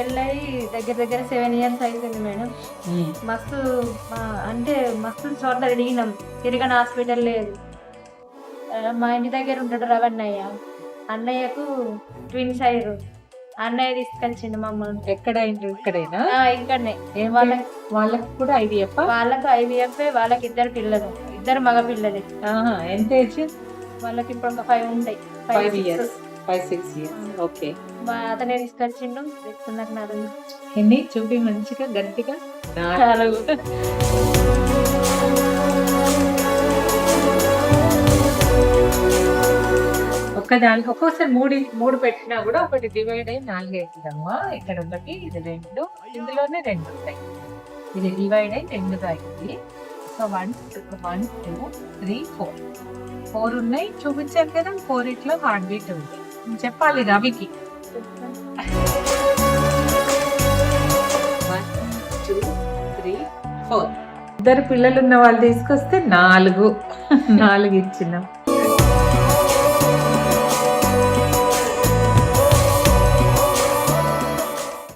పెళ్ళయి దగ్గర దగ్గర 7 years అవుతుంది మేడం. మస్తు అంటే మస్తు చోట్ల తిరిగిన హాస్పిటల్ లేదు. మా ఇంటి దగ్గర ఉంటాడు రవణయ్య, అన్నయ్యకు ట్విన్స్ అయ్యారు. అన్నయ్య తీసుకొచ్చిండు మమ్మల్ని. ఎక్కడైనా ఇక్కడైనా? ఇక్కడనే. వాళ్ళకి కూడా IVF? వాళ్ళకు IVF. వాళ్ళకి 2 పిల్లలు, 2 మగ పిల్లలే. ఎంత ఏజ్ వాళ్ళకి ఇప్పుడు ఒక 5 ఉంటాయి. 5 years 5-6 years. ఓకే. అతనే తీసుకొచ్చిండు. నాకు 4. ఎన్ని చూపి మంచిగా గట్టిగా? 4. ఒక్కదానికి ఒక్కోసారి 3 పెట్టినా కూడా ఒకటి డివైడ్ అయ్యి 4 అవుతుందమ్మా. ఇక్కడ ఒకటి, ఇది 2, ఇందులోనే 2 ఉంటాయి. ఇది డివైడ్ అయ్యి 2గా అయింది. సో 1 2 3 4 ఉన్నాయి. చూపించాను కదా, 4 ఇట్లో హార్ట్ బీట్ ఉంది. చెప్పాలి రవికి. 1 2 3 4. 2 పిల్లలు ఉన్న వాళ్ళు తీసుకొస్తే 4 ఇచ్చినాం.